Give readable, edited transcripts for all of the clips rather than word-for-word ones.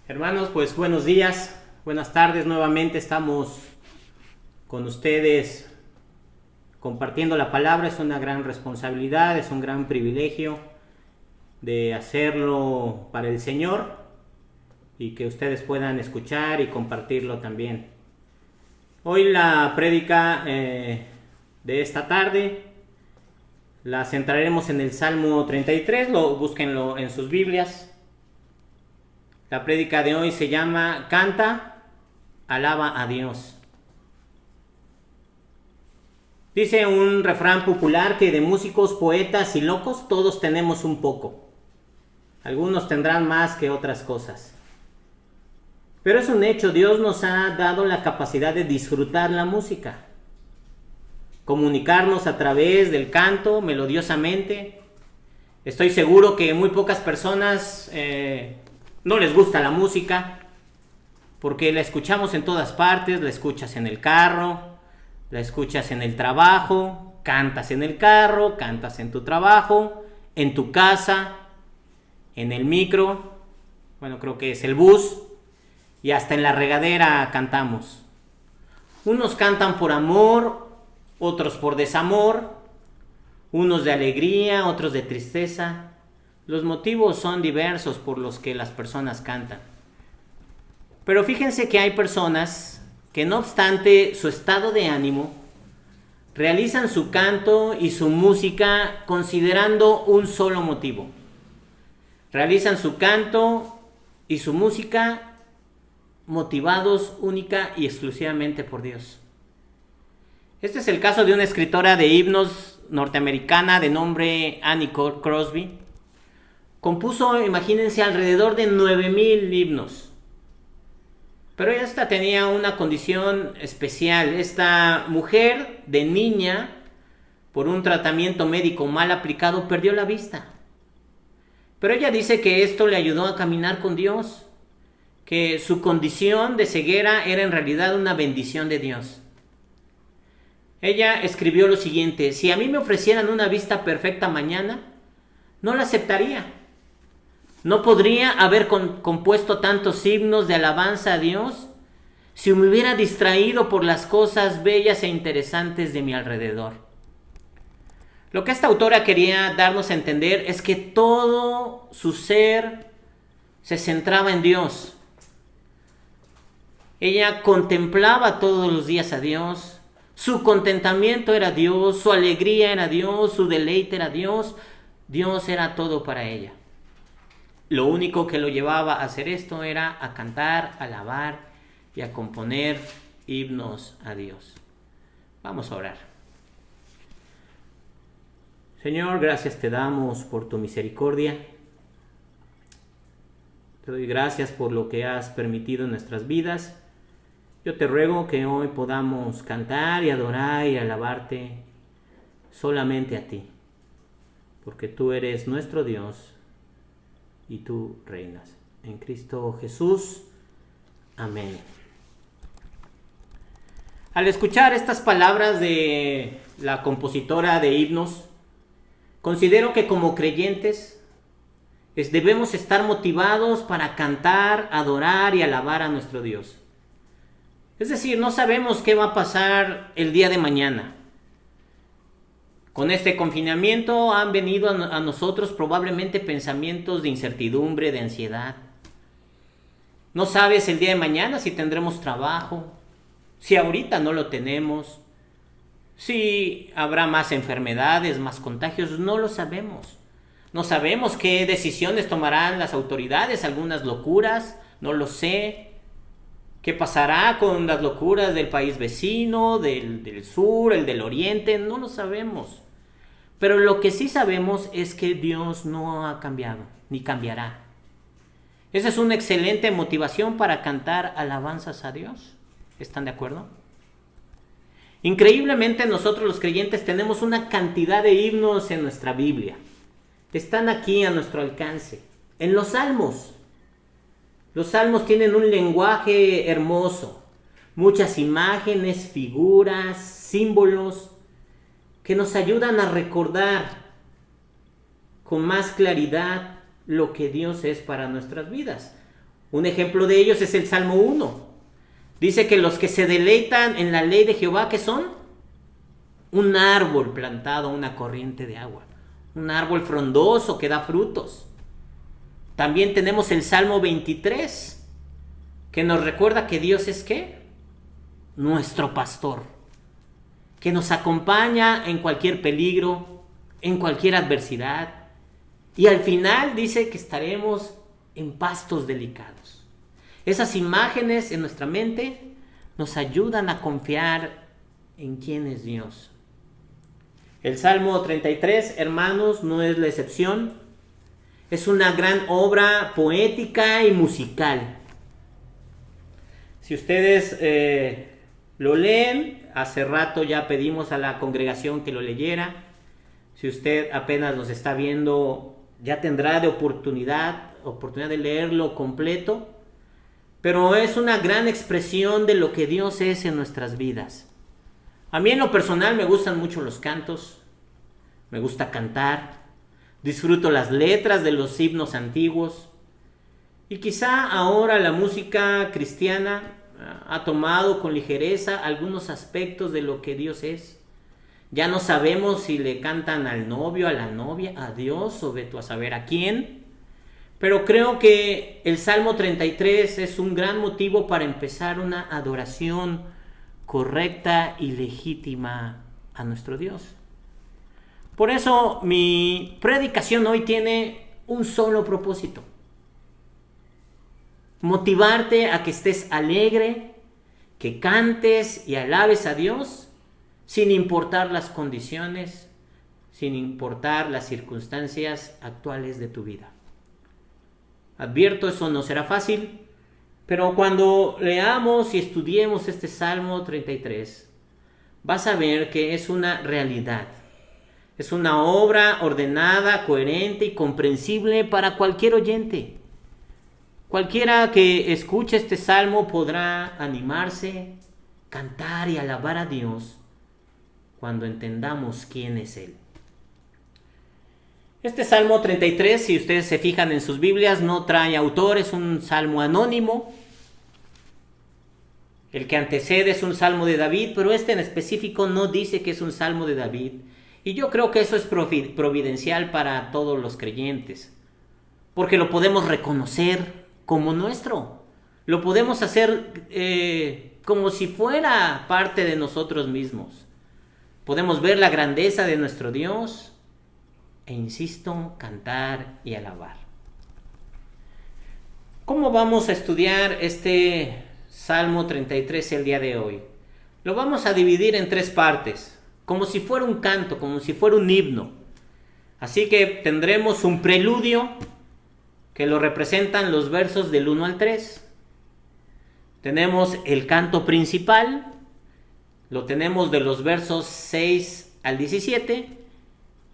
Hermanos, pues buenos días, buenas tardes, nuevamente estamos con ustedes compartiendo la palabra. Es una gran responsabilidad, es un gran privilegio de hacerlo para el Señor y que ustedes puedan escuchar y compartirlo también. Hoy la prédica de esta tarde la centraremos en el Salmo 33, búsquenlo en sus Biblias. La prédica de hoy se llama Canta, alaba a Dios. Dice un refrán popular que de músicos, poetas y locos todos tenemos un poco. Algunos tendrán más que otras cosas. Pero es un hecho, Dios nos ha dado la capacidad de disfrutar la música, comunicarnos a través del canto melodiosamente. Estoy seguro que muy pocas personas no les gusta la música, porque la escuchamos en todas partes. La escuchas en el carro, la escuchas en el trabajo, cantas en el carro, cantas en tu trabajo, en tu casa, en el micro, bueno, creo que es el bus, y hasta en la regadera cantamos. Unos cantan por amor, otros por desamor, unos de alegría, otros de tristeza. Los motivos son diversos por los que las personas cantan. Pero fíjense que hay personas que, no obstante su estado de ánimo, realizan su canto y su música considerando un solo motivo. Realizan su canto y su música motivados única y exclusivamente por Dios. Este es el caso de una escritora de himnos norteamericana de nombre Annie Crosby. Compuso, imagínense, alrededor de 9,000 himnos. Pero esta tenía una condición especial. Esta mujer, de niña, por un tratamiento médico mal aplicado, perdió la vista. Pero ella dice que esto le ayudó a caminar con Dios, que su condición de ceguera era en realidad una bendición de Dios. Ella escribió lo siguiente: si a mí me ofrecieran una vista perfecta mañana, no la aceptaría. No podría haber compuesto tantos himnos de alabanza a Dios si me hubiera distraído por las cosas bellas e interesantes de mi alrededor. Lo que esta autora quería darnos a entender es que todo su ser se centraba en Dios. Ella contemplaba todos los días a Dios. Su contentamiento era Dios, su alegría era Dios, su deleite era Dios. Dios era todo para ella. Lo único que lo llevaba a hacer esto era a cantar, a alabar y a componer himnos a Dios. Vamos a orar. Señor, gracias te damos por tu misericordia. Te doy gracias por lo que has permitido en nuestras vidas. Yo te ruego que hoy podamos cantar y adorar y alabarte solamente a ti, porque tú eres nuestro Dios y tú reinas. En Cristo Jesús. Amén. Al escuchar estas palabras de la compositora de himnos, considero que como creyentes debemos estar motivados para cantar, adorar y alabar a nuestro Dios. Es decir, no sabemos qué va a pasar el día de mañana. Con este confinamiento han venido a nosotros probablemente pensamientos de incertidumbre, de ansiedad. No sabes el día de mañana si tendremos trabajo, si ahorita no lo tenemos, si habrá más enfermedades, más contagios, no lo sabemos. No sabemos qué decisiones tomarán las autoridades, algunas locuras, no lo sé. ¿Qué pasará con las locuras del país vecino, del sur, el del oriente? No lo sabemos. Pero lo que sí sabemos es que Dios no ha cambiado, ni cambiará. Esa es una excelente motivación para cantar alabanzas a Dios. ¿Están de acuerdo? Increíblemente nosotros los creyentes tenemos una cantidad de himnos en nuestra Biblia. Están aquí a nuestro alcance. En los salmos. Los salmos tienen un lenguaje hermoso. Muchas imágenes, figuras, símbolos que nos ayudan a recordar con más claridad lo que Dios es para nuestras vidas. Un ejemplo de ellos es el Salmo 1. Dice que los que se deleitan en la ley de Jehová, ¿qué son? Un árbol plantado a una corriente de agua. Un árbol frondoso que da frutos. También tenemos el Salmo 23, que nos recuerda que Dios es ¿qué? Nuestro pastor, que nos acompaña en cualquier peligro, en cualquier adversidad. Y al final dice que estaremos en pastos delicados. Esas imágenes en nuestra mente nos ayudan a confiar en quién es Dios. El Salmo 33, hermanos, no es la excepción. Es una gran obra poética y musical. Si ustedes lo leen, hace rato ya pedimos a la congregación que lo leyera. Si usted apenas nos está viendo, ya tendrá de oportunidad de leerlo completo. Pero es una gran expresión de lo que Dios es en nuestras vidas. A mí en lo personal me gustan mucho los cantos, me gusta cantar, disfruto las letras de los himnos antiguos y quizá ahora la música cristiana ha tomado con ligereza algunos aspectos de lo que Dios es. Ya no sabemos si le cantan al novio, a la novia, a Dios o ve tú a saber a quién. Pero creo que el Salmo 33 es un gran motivo para empezar una adoración correcta y legítima a nuestro Dios. Por eso mi predicación hoy tiene un solo propósito: motivarte a que estés alegre, que cantes y alabes a Dios sin importar las condiciones, sin importar las circunstancias actuales de tu vida. Advierto, eso no será fácil, pero cuando leamos y estudiemos este Salmo 33, vas a ver que es una realidad. Es una obra ordenada, coherente y comprensible para cualquier oyente. Cualquiera que escuche este salmo podrá animarse, cantar y alabar a Dios cuando entendamos quién es Él. Este Salmo 33, si ustedes se fijan en sus Biblias, no trae autor, es un salmo anónimo. El que antecede es un salmo de David, pero este en específico no dice que es un salmo de David. Y yo creo que eso es providencial para todos los creyentes, porque lo podemos reconocer como nuestro. Lo podemos hacer como si fuera parte de nosotros mismos. Podemos ver la grandeza de nuestro Dios e, insisto, cantar y alabar. ¿Cómo vamos a estudiar este Salmo 33 el día de hoy? Lo vamos a dividir en 3 partes, como si fuera un canto, como si fuera un himno. Así que tendremos un preludio que lo representan los versos del 1 al 3. Tenemos el canto principal, lo tenemos de los versos 6 al 17,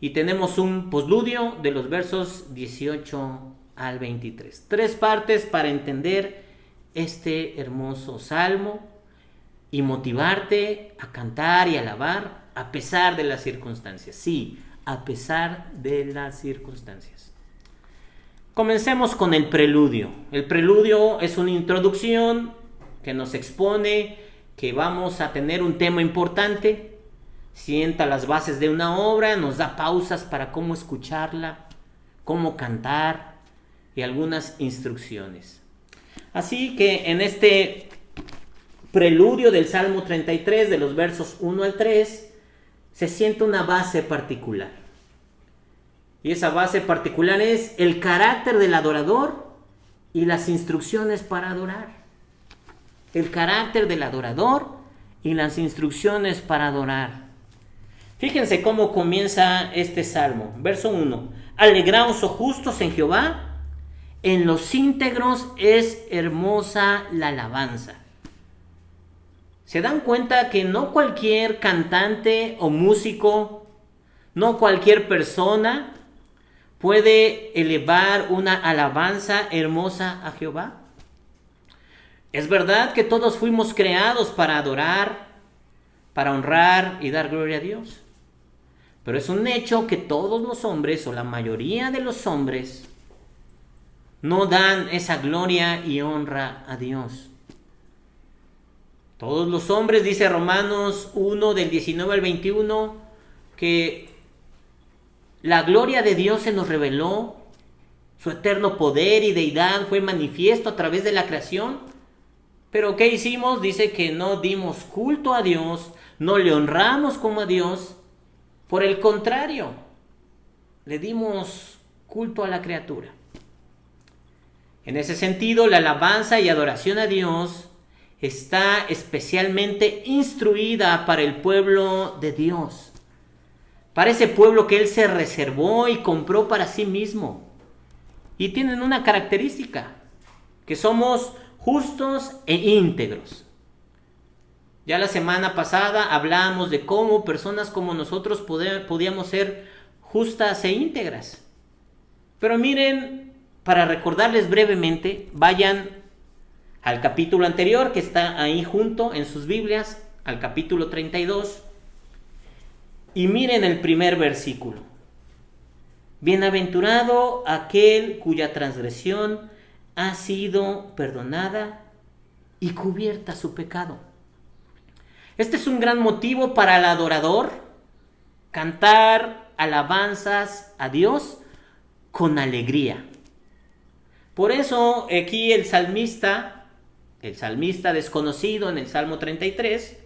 y tenemos un posludio de los versos 18 al 23. 3 partes para entender este hermoso salmo y motivarte a cantar y alabar a pesar de las circunstancias. Sí, a pesar de las circunstancias. Comencemos con el preludio. El preludio es una introducción que nos expone que vamos a tener un tema importante, sienta las bases de una obra, nos da pausas para cómo escucharla, cómo cantar y algunas instrucciones. Así que en este preludio del Salmo 33, de los versos 1 al 3, se siente una base particular. Y esa base particular es el carácter del adorador y las instrucciones para adorar. El carácter del adorador y las instrucciones para adorar. Fíjense cómo comienza este salmo. Verso 1. Alegraos, oh justos, en Jehová, en los íntegros es hermosa la alabanza. ¿Se dan cuenta que no cualquier cantante o músico, no cualquier persona puede elevar una alabanza hermosa a Jehová? Es verdad que todos fuimos creados para adorar, para honrar y dar gloria a Dios. Pero es un hecho que todos los hombres, o la mayoría de los hombres, no dan esa gloria y honra a Dios. Todos los hombres, dice Romanos 1 del 19 al 21, que la gloria de Dios se nos reveló, su eterno poder y deidad fue manifiesto a través de la creación. Pero ¿qué hicimos? Dice que no dimos culto a Dios, no le honramos como a Dios. Por el contrario, le dimos culto a la criatura. En ese sentido, la alabanza y adoración a Dios está especialmente instruida para el pueblo de Dios, para ese pueblo que Él se reservó y compró para sí mismo. Y tienen una característica, que somos justos e íntegros. Ya la semana pasada hablamos de cómo personas como nosotros podíamos ser justas e íntegras. Pero miren, para recordarles brevemente, vayan al capítulo anterior que está ahí junto en sus Biblias, al capítulo 32, y miren el primer versículo. Bienaventurado aquel cuya transgresión ha sido perdonada y cubierta su pecado. Este es un gran motivo para el adorador, cantar alabanzas a Dios con alegría. Por eso aquí el salmista desconocido en el Salmo 33,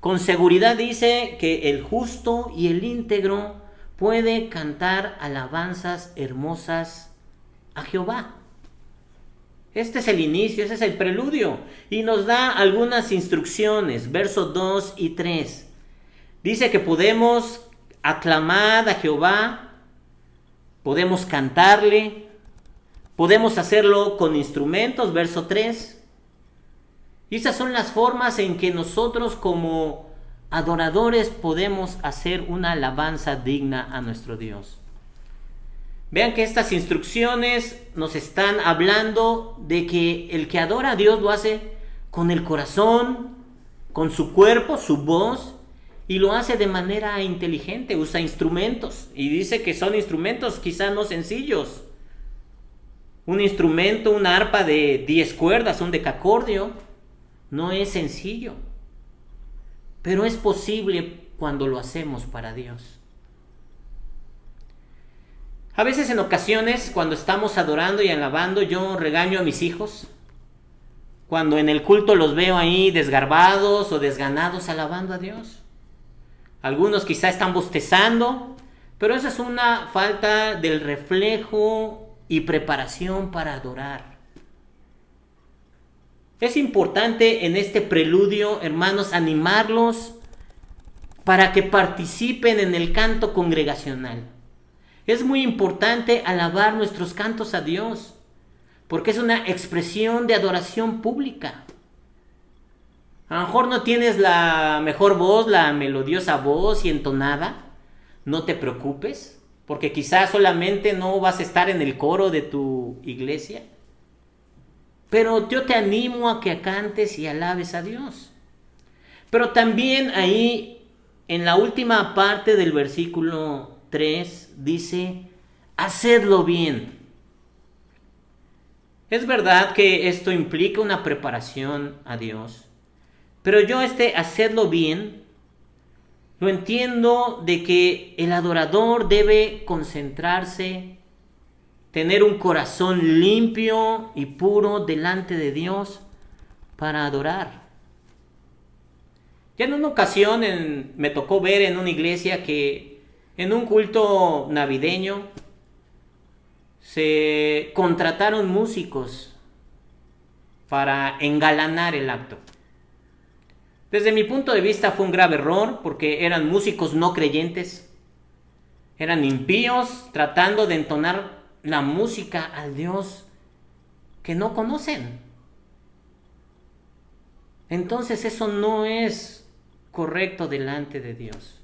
con seguridad dice que el justo y el íntegro puede cantar alabanzas hermosas a Jehová. Este es el inicio, ese es el preludio, y nos da algunas instrucciones, versos 2 y 3. Dice que podemos aclamar a Jehová, podemos cantarle, podemos hacerlo con instrumentos, verso 3. Y esas son las formas en que nosotros como adoradores podemos hacer una alabanza digna a nuestro Dios. Vean que estas instrucciones nos están hablando de que el que adora a Dios lo hace con el corazón, con su cuerpo, su voz, y lo hace de manera inteligente, usa instrumentos. Y dice que son instrumentos quizá no sencillos. Un instrumento, una arpa de 10 cuerdas, un decacordio, no es sencillo. Pero es posible cuando lo hacemos para Dios. A veces en ocasiones cuando estamos adorando y alabando yo regaño a mis hijos. Cuando en el culto los veo ahí desgarbados o desganados alabando a Dios. Algunos quizá están bostezando, pero eso es una falta del reflejo y preparación para adorar. Es importante en este preludio, hermanos, animarlos para que participen en el canto congregacional. Es muy importante alabar nuestros cantos a Dios, porque es una expresión de adoración pública. A lo mejor no tienes la mejor voz, la melodiosa voz y entonada, no te preocupes, porque quizás solamente no vas a estar en el coro de tu iglesia. Pero yo te animo a que cantes y alabes a Dios. Pero también ahí, en la última parte del versículo 3, dice, hacedlo bien. Es verdad que esto implica una preparación a Dios, pero yo hacedlo bien, lo entiendo de que el adorador debe concentrarse, tener un corazón limpio y puro delante de Dios para adorar. Ya en una ocasión me tocó ver en una iglesia que en un culto navideño se contrataron músicos para engalanar el acto. Desde mi punto de vista fue un grave error porque eran músicos no creyentes, eran impíos tratando de entonar la música al Dios que no conocen. Entonces eso no es correcto delante de Dios.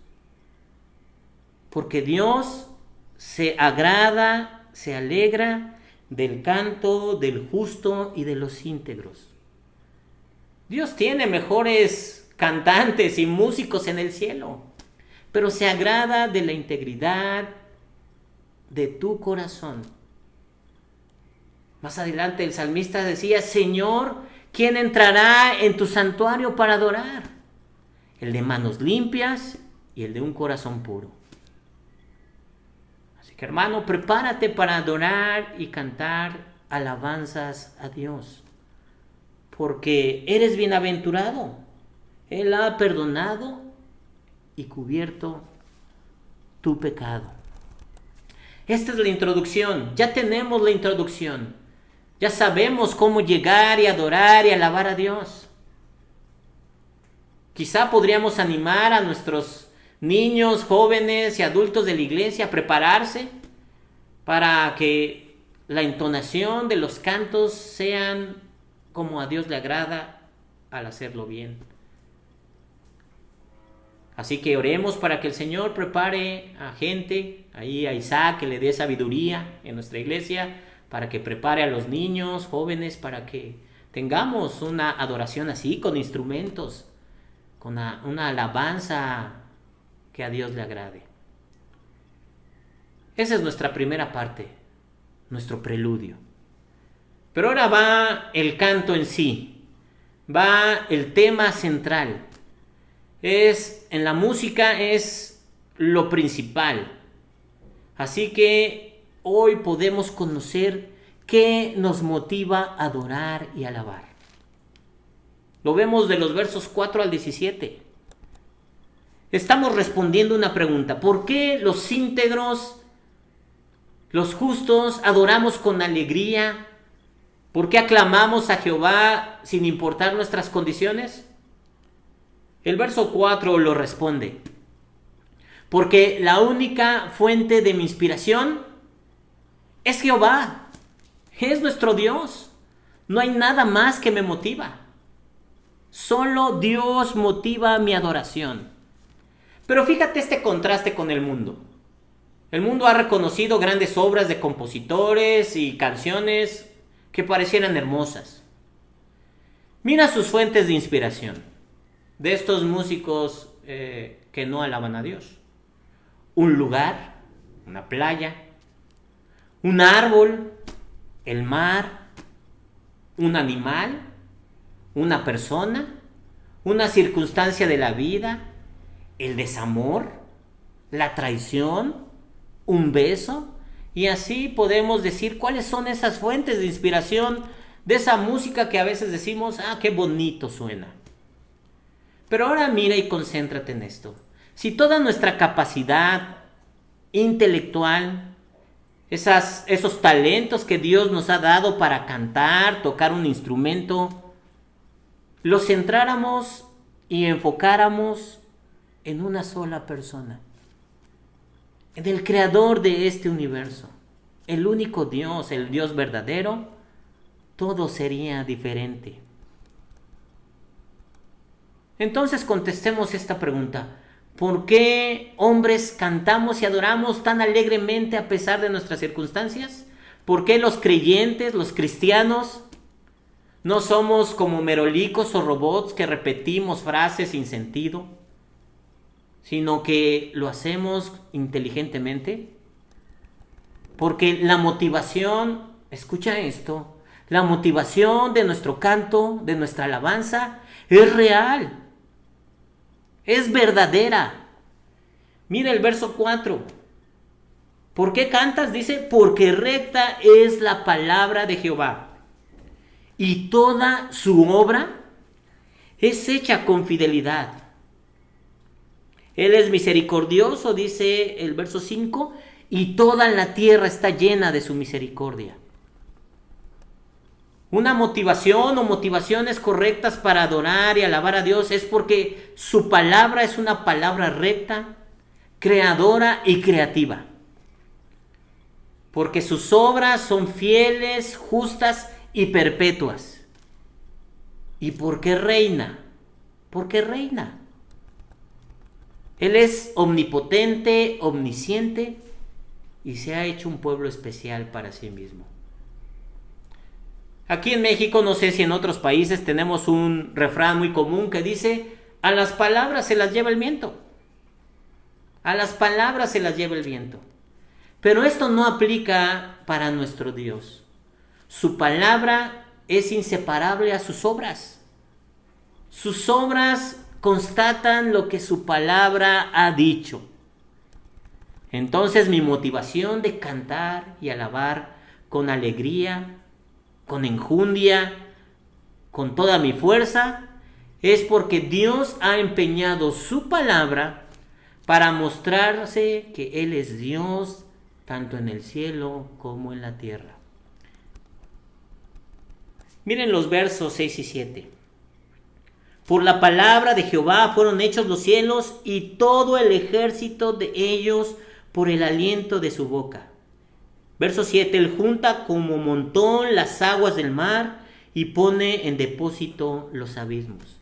Porque Dios se agrada, se alegra del canto, del justo y de los íntegros. Dios tiene mejores cantantes y músicos en el cielo, pero se agrada de la integridad de tu corazón. Más adelante el salmista decía: Señor, ¿quién entrará en tu santuario para adorar? El de manos limpias y el de un corazón puro. Así que, hermano, prepárate para adorar y cantar alabanzas a Dios, porque eres bienaventurado. Él ha perdonado y cubierto tu pecado. Esta es la introducción. Ya tenemos la introducción. Ya sabemos cómo llegar y adorar y alabar a Dios. Quizá podríamos animar a nuestros niños, jóvenes y adultos de la iglesia a prepararse para que la entonación de los cantos sean como a Dios le agrada al hacerlo bien. Así que oremos para que el Señor prepare a gente, ahí a Isaac, que le dé sabiduría en nuestra iglesia, para que prepare a los niños, jóvenes, para que tengamos una adoración así, con instrumentos, con una alabanza que a Dios le agrade. Esa es nuestra primera parte, nuestro preludio. Pero ahora va el canto en sí, va el tema central. En la música es lo principal. Así que hoy podemos conocer qué nos motiva a adorar y alabar. Lo vemos de los versos 4 al 17. Estamos respondiendo una pregunta: ¿por qué los íntegros, los justos, adoramos con alegría? ¿Por qué aclamamos a Jehová sin importar nuestras condiciones? El verso 4 lo responde: porque la única fuente de mi inspiración es Jehová, es nuestro Dios. No hay nada más que me motiva. Solo Dios motiva mi adoración. Pero fíjate este contraste con el mundo. El mundo ha reconocido grandes obras de compositores y canciones que parecieran hermosas. Mira sus fuentes de inspiración de estos músicos que no alaban a Dios. Un lugar, una playa, un árbol, el mar, un animal, una persona, una circunstancia de la vida, el desamor, la traición, un beso, y así podemos decir cuáles son esas fuentes de inspiración de esa música que a veces decimos: qué bonito suena. Pero ahora mira y concéntrate en esto. Si toda nuestra capacidad intelectual, esos talentos que Dios nos ha dado para cantar, tocar un instrumento, los centráramos y enfocáramos en una sola persona, en el creador de este universo, el único Dios, el Dios verdadero, todo sería diferente. Entonces contestemos esta pregunta: ¿por qué hombres cantamos y adoramos tan alegremente a pesar de nuestras circunstancias? ¿Por qué los creyentes, los cristianos, no somos como merolicos o robots que repetimos frases sin sentido, sino que lo hacemos inteligentemente? Porque la motivación, escucha esto, la motivación de nuestro canto, de nuestra alabanza, es real. Es verdadera. Mira el verso 4. ¿Por qué cantas? Dice: porque recta es la palabra de Jehová, y toda su obra es hecha con fidelidad. Él es misericordioso, dice el verso 5, y toda la tierra está llena de su misericordia. Una motivación o motivaciones correctas para adorar y alabar a Dios es porque su palabra es una palabra recta, creadora y creativa. Porque sus obras son fieles, justas y perpetuas. ¿Y por qué reina? Porque reina. Él es omnipotente, omnisciente, y se ha hecho un pueblo especial para sí mismo. Aquí en México, no sé si en otros países, tenemos un refrán muy común que dice: a las palabras se las lleva el viento. A las palabras se las lleva el viento. Pero esto no aplica para nuestro Dios. Su palabra es inseparable a sus obras. Sus obras constatan lo que su palabra ha dicho. Entonces mi motivación de cantar y alabar con alegría, con enjundia, con toda mi fuerza, es porque Dios ha empeñado su palabra para mostrarse que Él es Dios tanto en el cielo como en la tierra. Miren los versos 6 y 7. Por la palabra de Jehová fueron hechos los cielos y todo el ejército de ellos por el aliento de su boca. Verso 7. Él junta como montón las aguas del mar y pone en depósito los abismos.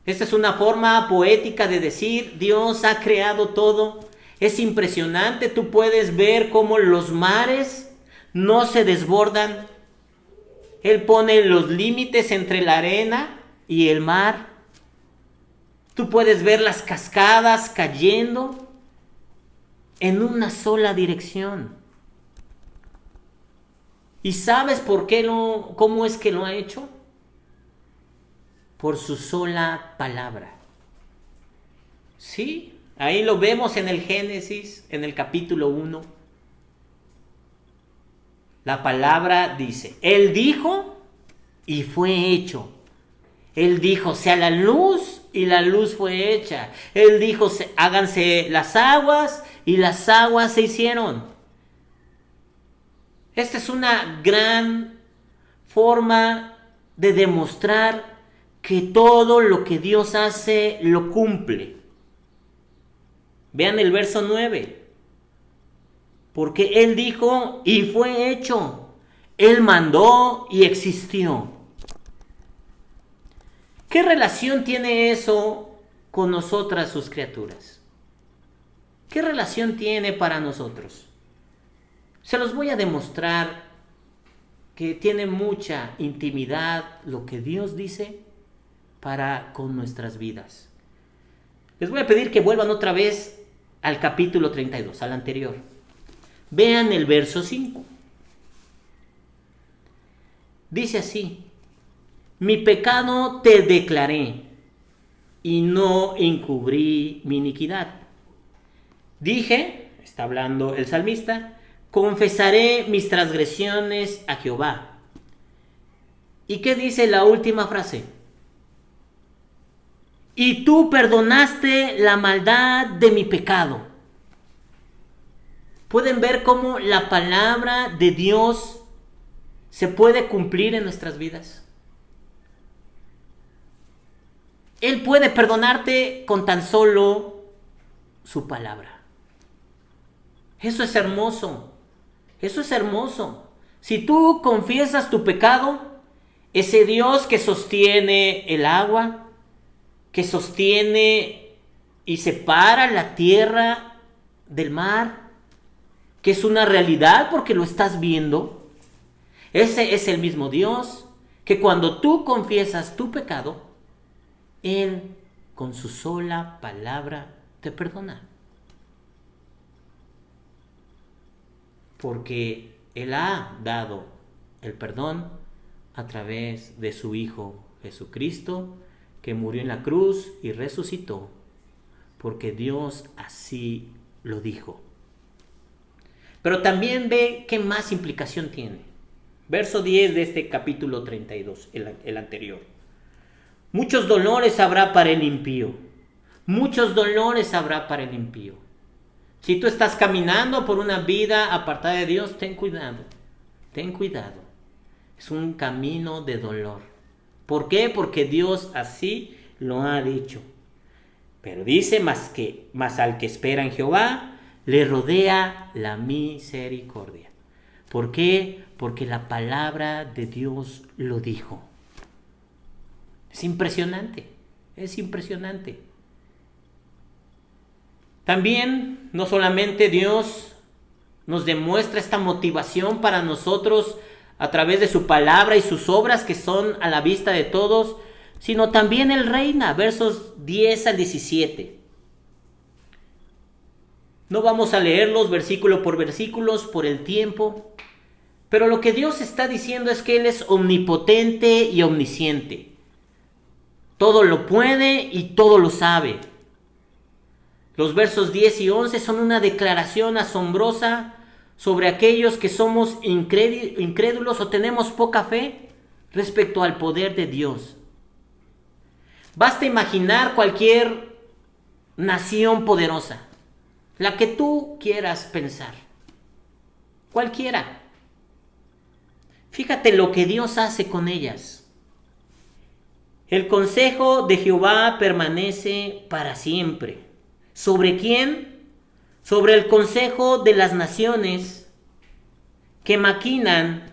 Esta es una forma poética de decir, Dios ha creado todo. Es impresionante, tú puedes ver cómo los mares no se desbordan. Él pone los límites entre la arena y el mar. Tú puedes ver las cascadas cayendo en una sola dirección. ¿Y sabes por qué cómo es que lo ha hecho? Por su sola palabra. Sí, ahí lo vemos en el Génesis, en el capítulo 1. La palabra dice, Él dijo y fue hecho. Él dijo, sea la luz y la luz fue hecha. Él dijo, háganse las aguas y las aguas se hicieron. Esta es una gran forma de demostrar que todo lo que Dios hace lo cumple. Vean el verso 9. Porque Él dijo y fue hecho. Él mandó y existió. ¿Qué relación tiene eso con nosotras, sus criaturas? ¿Qué relación tiene para nosotros? Se los voy a demostrar que tiene mucha intimidad lo que Dios dice para con nuestras vidas. Les voy a pedir que vuelvan otra vez al capítulo 32, al anterior. Vean el verso 5. Dice así, mi pecado te declaré y no encubrí mi iniquidad. Dije, está hablando el salmista, confesaré mis transgresiones a Jehová. ¿Y qué dice la última frase? Y tú perdonaste la maldad de mi pecado. ¿Pueden ver cómo la palabra de Dios se puede cumplir en nuestras vidas? Él puede perdonarte con tan solo su palabra. Eso es hermoso. Eso es hermoso. Si tú confiesas tu pecado, ese Dios que sostiene el agua, que sostiene y separa la tierra del mar, que es una realidad porque lo estás viendo, ese es el mismo Dios que cuando tú confiesas tu pecado, Él con su sola palabra te perdona. Porque Él ha dado el perdón a través de su Hijo Jesucristo, que murió en la cruz y resucitó, porque Dios así lo dijo. Pero también ve qué más implicación tiene. Verso 10 de este capítulo 32, el anterior. Muchos dolores habrá para el impío. Muchos dolores habrá para el impío. Si tú estás caminando por una vida apartada de Dios, ten cuidado. Ten cuidado. Es un camino de dolor. ¿Por qué? Porque Dios así lo ha dicho. Pero dice, más al que espera en Jehová, le rodea la misericordia. ¿Por qué? Porque la palabra de Dios lo dijo. Es impresionante, es impresionante. También, no solamente Dios nos demuestra esta motivación para nosotros a través de su palabra y sus obras que son a la vista de todos, sino también Él reina, versos 10 al 17. No vamos a leerlos versículo por versículos por el tiempo, Pero lo que Dios está diciendo es que Él es omnipotente y omnisciente. Todo lo puede y todo lo sabe. Los versos 10 y 11 son una declaración asombrosa sobre aquellos que somos incrédulos o tenemos poca fe respecto al poder de Dios. Basta imaginar cualquier nación poderosa, la que tú quieras pensar, cualquiera. Fíjate lo que Dios hace con ellas. El consejo de Jehová permanece para siempre. ¿Sobre quién? Sobre el consejo de las naciones que maquinan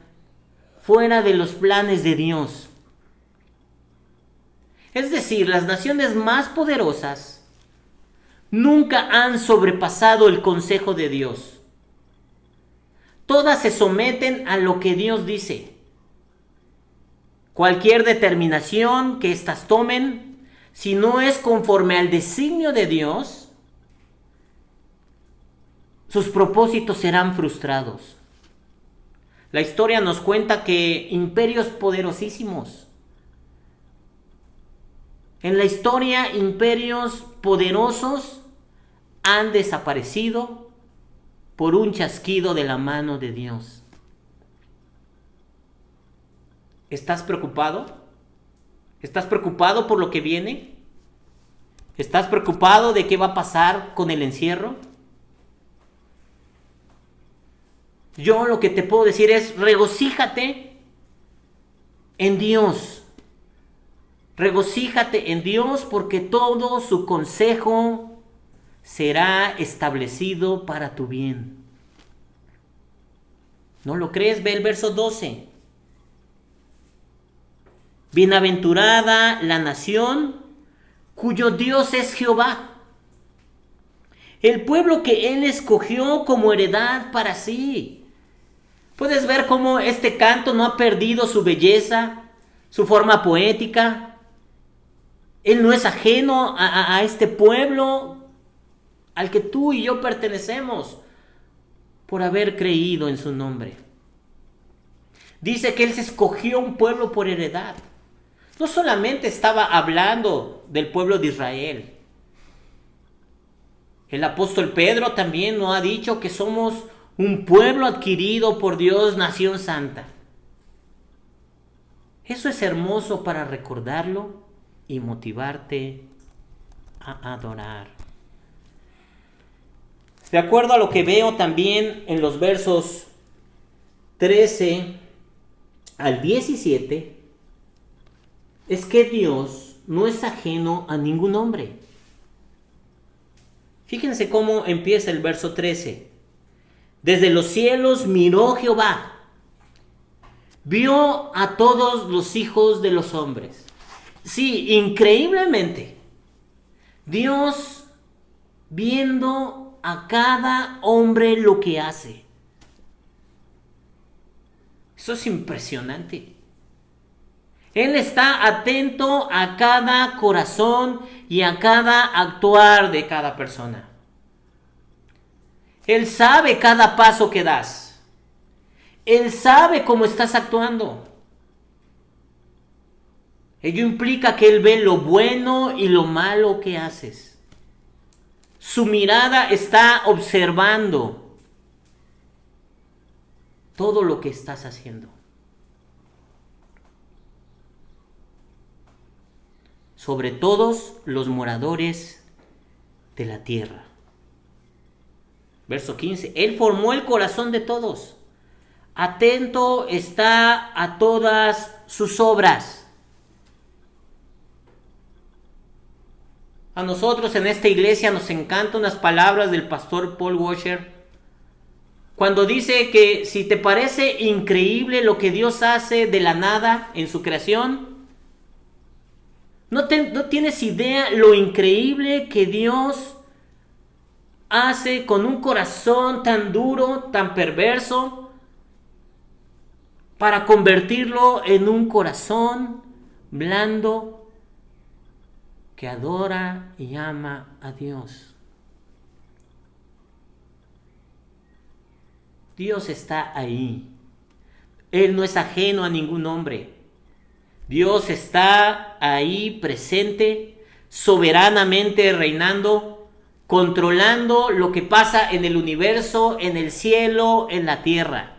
fuera de los planes de Dios. Es decir, las naciones más poderosas nunca han sobrepasado el consejo de Dios. Todas se someten a lo que Dios dice. Cualquier determinación que éstas tomen, si no es conforme al designio de Dios, sus propósitos serán frustrados. La historia nos cuenta que imperios poderosísimos, en la historia imperios poderosos han desaparecido por un chasquido de la mano de Dios. ¿Estás preocupado? ¿Estás preocupado por lo que viene? ¿Estás preocupado de qué va a pasar con el encierro? Yo lo que te puedo decir es, regocíjate en Dios. Regocíjate en Dios porque todo su consejo será establecido para tu bien. ¿No lo crees? Ve el verso 12. Bienaventurada la nación cuyo Dios es Jehová, el pueblo que Él escogió como heredad para sí. Puedes ver cómo este canto no ha perdido su belleza, su forma poética. Él no es ajeno a este pueblo al que tú y yo pertenecemos por haber creído en su nombre. Dice que Él se escogió un pueblo por heredad. No solamente estaba hablando del pueblo de Israel. El apóstol Pedro también nos ha dicho que somos un pueblo adquirido por Dios, nación santa. Eso es hermoso para recordarlo y motivarte a adorar. De acuerdo a lo que veo también en los versos 13 al 17, es que Dios no es ajeno a ningún hombre. Fíjense cómo empieza el verso 13. Desde los cielos miró Jehová, vio a todos los hijos de los hombres. Sí, increíblemente, Dios viendo a cada hombre lo que hace. Eso es impresionante. Él está atento a cada corazón y a cada actuar de cada persona. Él sabe cada paso que das. Él sabe cómo estás actuando. Ello implica que Él ve lo bueno y lo malo que haces. Su mirada está observando todo lo que estás haciendo. Sobre todos los moradores de la tierra. Verso 15. Él formó el corazón de todos. Atento está a todas sus obras. A nosotros en esta iglesia nos encantan las palabras del pastor Paul Washer, cuando dice que si te parece increíble lo que Dios hace de la nada en su creación, no tienes idea lo increíble que Dios hace con un corazón tan duro, tan perverso, para convertirlo en un corazón blando que adora y ama a Dios. Dios está ahí, Él no es ajeno a ningún hombre. Dios está ahí presente, soberanamente reinando, controlando lo que pasa en el universo, en el cielo, en la tierra.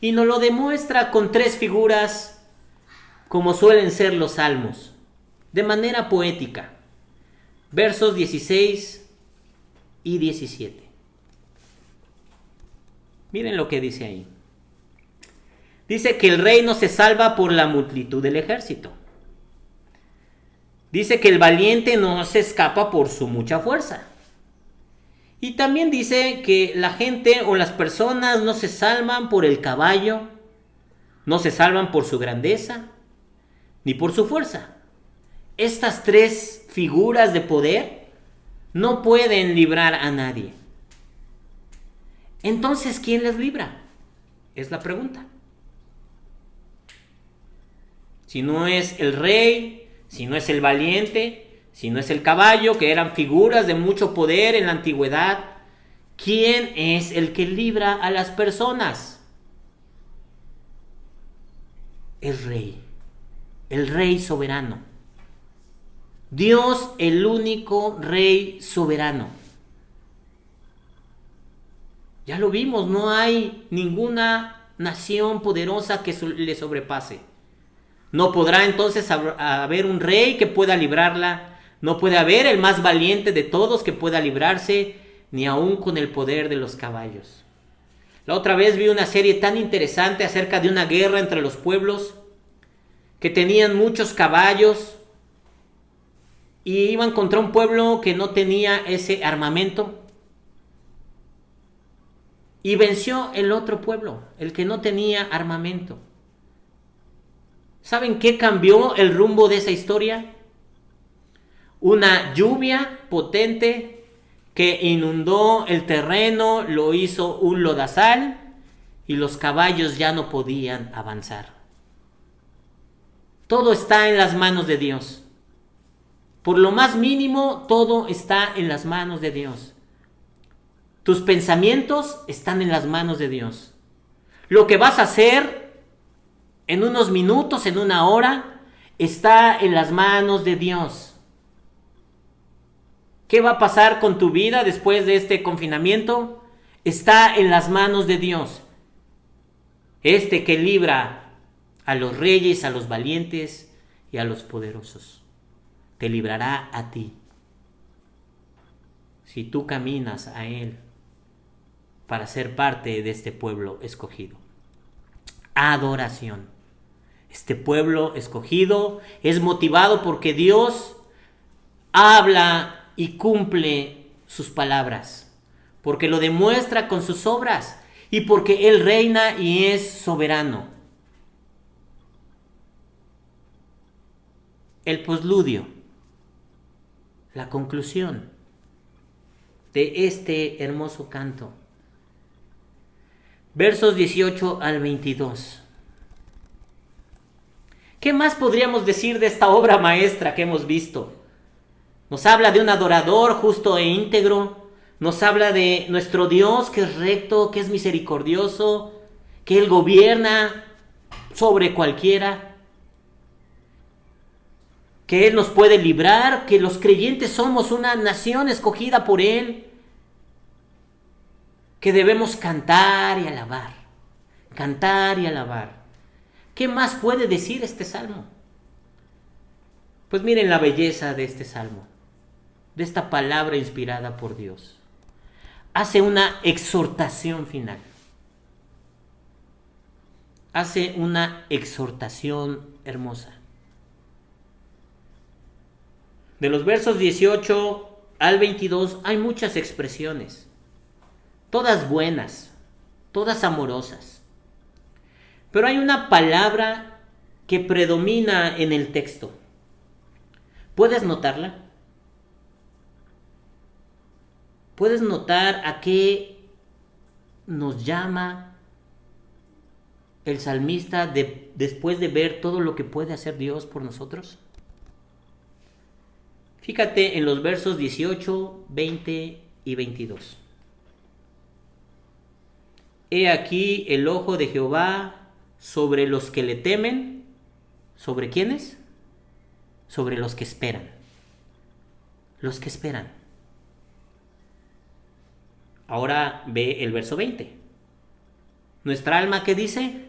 Y nos lo demuestra con 3 figuras, como suelen ser los salmos, de manera poética. Versos 16 y 17. Miren lo que dice ahí. Dice que el rey no se salva por la multitud del ejército. Dice que el valiente no se escapa por su mucha fuerza. Y también dice que la gente o las personas no se salvan por el caballo, no se salvan por su grandeza, ni por su fuerza. Estas 3 figuras de poder no pueden librar a nadie. Entonces, ¿quién les libra? Es la pregunta. Si no es el rey, si no es el valiente, si no es el caballo, que eran figuras de mucho poder en la antigüedad, ¿quién es el que libra a las personas? El rey soberano. Dios, el único rey soberano. Ya lo vimos, no hay ninguna nación poderosa que le sobrepase. No podrá entonces haber un rey que pueda librarla, no puede haber el más valiente de todos que pueda librarse, ni aún con el poder de los caballos. La otra vez vi una serie tan interesante acerca de una guerra entre los pueblos que tenían muchos caballos y iban contra un pueblo que no tenía ese armamento. Y venció el otro pueblo, el que no tenía armamento. ¿Saben qué cambió el rumbo de esa historia? Una lluvia potente que inundó el terreno, lo hizo un lodazal y los caballos ya no podían avanzar. Todo está en las manos de Dios. Por lo más mínimo, todo está en las manos de Dios. Tus pensamientos están en las manos de Dios. Lo que vas a hacer en unos minutos, en una hora, está en las manos de Dios. ¿Qué va a pasar con tu vida después de este confinamiento? Está en las manos de Dios. Este que libra a los reyes, a los valientes y a los poderosos. Te librará a ti. Si tú caminas a Él para ser parte de este pueblo escogido. Adoración. Este pueblo escogido es motivado porque Dios habla y cumple sus palabras, porque lo demuestra con sus obras y porque Él reina y es soberano. El posludio, la conclusión de este hermoso canto. Versos 18 al 22. ¿Qué más podríamos decir de esta obra maestra que hemos visto? Nos habla de un adorador justo e íntegro. Nos habla de nuestro Dios que es recto, que es misericordioso, que Él gobierna sobre cualquiera, que Él nos puede librar, que los creyentes somos una nación escogida por Él, que debemos cantar y alabar. Cantar y alabar. ¿Qué más puede decir este salmo? Pues miren la belleza de este salmo, de esta palabra inspirada por Dios. Hace una exhortación final. Hace una exhortación hermosa. De los versos 18 al 22 hay muchas expresiones, todas buenas, todas amorosas. Pero hay una palabra que predomina en el texto. ¿Puedes notarla? ¿Puedes notar a qué nos llama el salmista después de ver todo lo que puede hacer Dios por nosotros? Fíjate en los versos 18, 20 y 22. he aquí el ojo de Jehová sobre los que le temen. ¿Sobre quiénes? Sobre los que esperan. Los que esperan. Ahora ve el verso 20. Nuestra alma, ¿qué dice?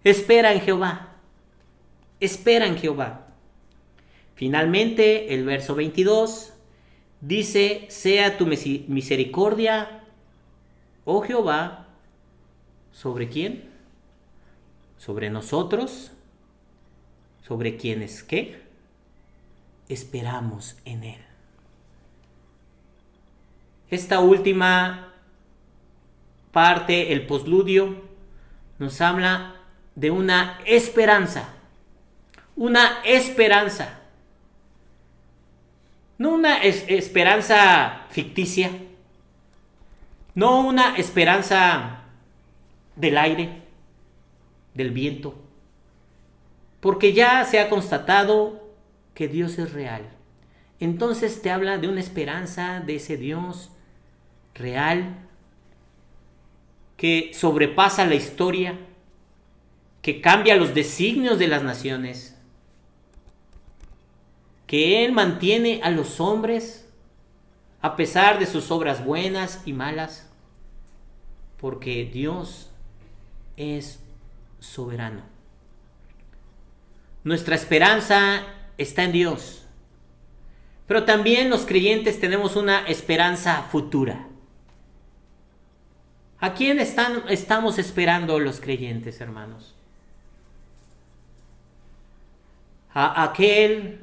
Espera en Jehová. Espera en Jehová. Finalmente, el verso 22 dice: sea tu misericordia, oh Jehová, ¿sobre quién? Sobre nosotros, sobre quienes, ¿qué? Esperamos en Él. Esta última parte, el posludio, nos habla de una esperanza. Una esperanza. No una esperanza ficticia. No una esperanza del aire, del viento. Porque ya se ha constatado que Dios es real. Entonces te habla de una esperanza de ese Dios real que sobrepasa la historia, que cambia los designios de las naciones, que Él mantiene a los hombres a pesar de sus obras buenas y malas, porque Dios es soberano. Nuestra esperanza está en Dios, pero también los creyentes tenemos una esperanza futura. ¿A quién estamos esperando los creyentes, hermanos? A aquel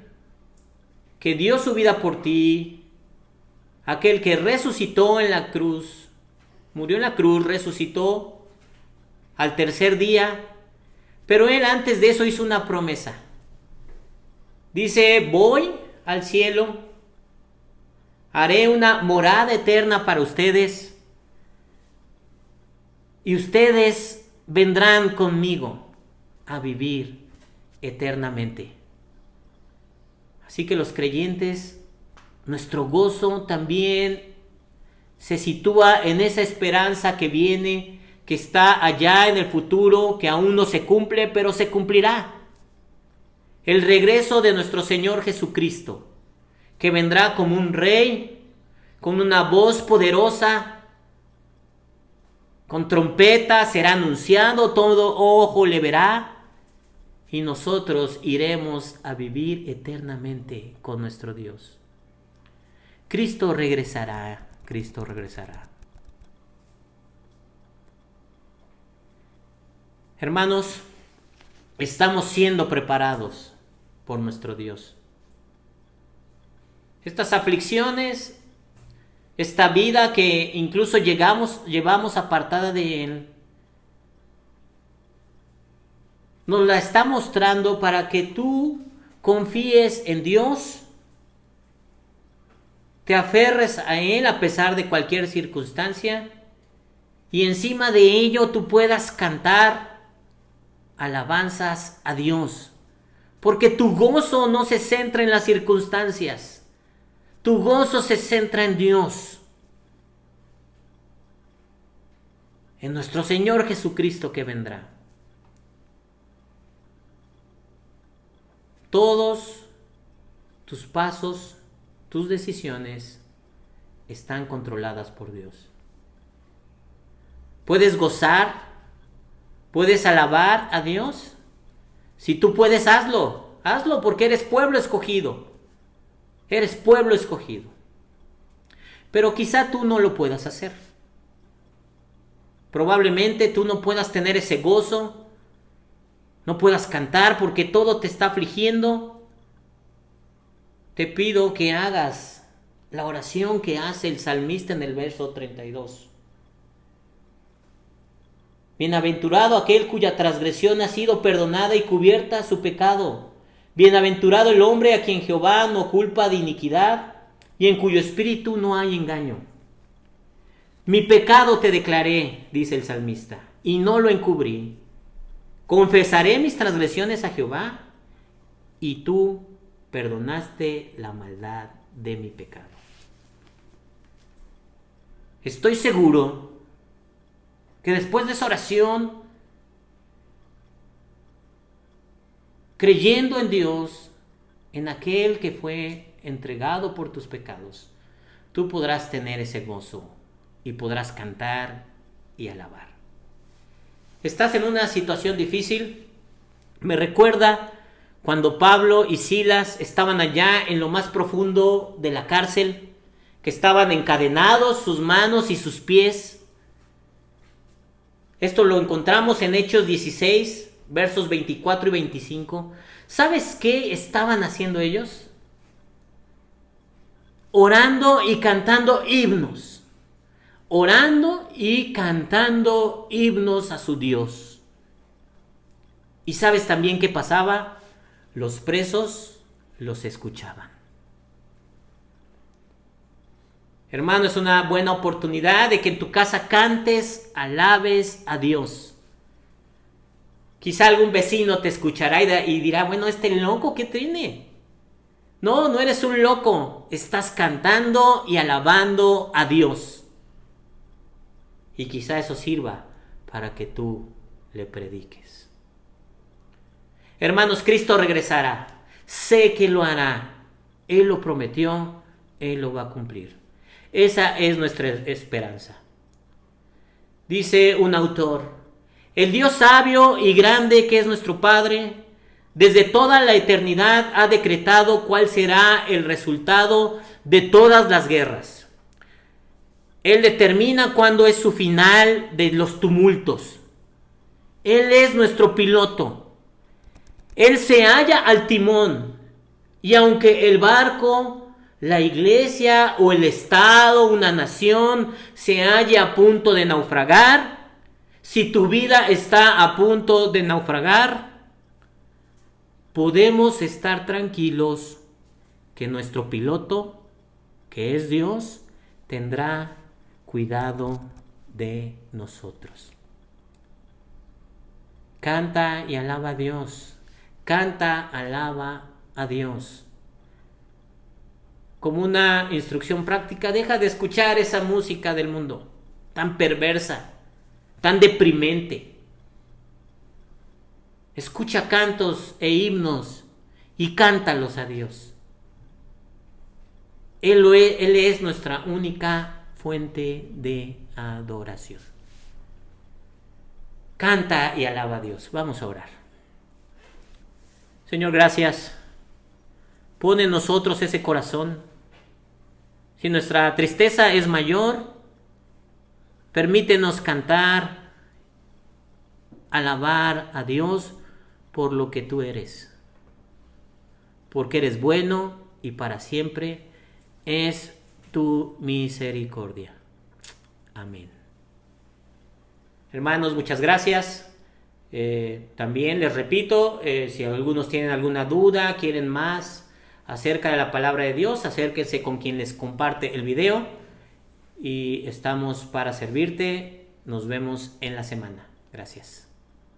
que dio su vida por ti, aquel que resucitó en la cruz, murió en la cruz, resucitó al tercer día, pero Él antes de eso hizo una promesa. Dice: voy al cielo, haré una morada eterna para ustedes, y ustedes vendrán conmigo a vivir eternamente. Así que los creyentes, nuestro gozo también se sitúa en esa esperanza que viene, que está allá en el futuro, que aún no se cumple, pero se cumplirá. El regreso de nuestro Señor Jesucristo, que vendrá como un rey, con una voz poderosa, con trompeta será anunciado, todo ojo le verá, y nosotros iremos a vivir eternamente con nuestro Dios. Cristo regresará, Cristo regresará. Hermanos, estamos siendo preparados por nuestro Dios. Estas aflicciones, esta vida que incluso llevamos apartada de Él, nos la está mostrando para que tú confíes en Dios, te aferres a Él a pesar de cualquier circunstancia, y encima de ello tú puedas cantar alabanzas a Dios, porque tu gozo no se centra en las circunstancias, tu gozo se centra en Dios, en nuestro Señor Jesucristo que vendrá. Todos tus pasos, tus decisiones están controladas por Dios. Puedes gozar, puedes alabar a Dios. Si tú puedes, hazlo. Hazlo porque eres pueblo escogido. Eres pueblo escogido. Pero quizá tú no lo puedas hacer. Probablemente tú no puedas tener ese gozo, no puedas cantar porque todo te está afligiendo. Te pido que hagas la oración que hace el salmista en el verso 32. Bienaventurado aquel cuya transgresión ha sido perdonada y cubierta su pecado. Bienaventurado el hombre a quien Jehová no culpa de iniquidad y en cuyo espíritu no hay engaño. Mi pecado te declaré, dice el salmista, y no lo encubrí. Confesaré mis transgresiones a Jehová, y tú perdonaste la maldad de mi pecado. Estoy seguro que después de esa oración, creyendo en Dios, en aquel que fue entregado por tus pecados, tú podrás tener ese gozo y podrás cantar y alabar. ¿Estás en una situación difícil? Me recuerda cuando Pablo y Silas estaban allá en lo más profundo de la cárcel, que estaban encadenados sus manos y sus pies. Esto lo encontramos en Hechos 16, versos 24 y 25. ¿Sabes qué estaban haciendo ellos? Orando y cantando himnos. Orando y cantando himnos a su Dios. ¿Y sabes también qué pasaba? Los presos los escuchaban. Hermano, es una buena oportunidad de que en tu casa cantes, alabes a Dios. Quizá algún vecino te escuchará y dirá, bueno, ¿este loco qué tiene? No, no eres un loco. Estás cantando y alabando a Dios. Y quizá eso sirva para que tú le prediques. Hermanos, Cristo regresará. Sé que lo hará. Él lo prometió, Él lo va a cumplir. Esa es nuestra esperanza. Dice un autor, el Dios sabio y grande que es nuestro Padre, desde toda la eternidad ha decretado cuál será el resultado de todas las guerras. Él determina cuándo es su final de los tumultos. Él es nuestro piloto. Él se halla al timón. Y aunque el barco, la iglesia o el Estado, una nación, se halle a punto de naufragar, si tu vida está a punto de naufragar, podemos estar tranquilos que nuestro piloto, que es Dios, tendrá cuidado de nosotros. Canta y alaba a Dios. Canta, alaba a Dios. Como una instrucción práctica, deja de escuchar esa música del mundo, tan perversa, tan deprimente. Escucha cantos e himnos y cántalos a Dios. Él es nuestra única fuente de adoración. Canta y alaba a Dios. Vamos a orar. Señor, gracias. Pon en nosotros ese corazón. Si nuestra tristeza es mayor, permítenos cantar, alabar a Dios por lo que tú eres. Porque eres bueno y para siempre es tu misericordia. Amén. Hermanos, muchas gracias. También les repito, si algunos tienen alguna duda, quieren más acerca de la palabra de Dios, acérquense con quien les comparte el video y estamos para servirte. Nos vemos en la semana. Gracias.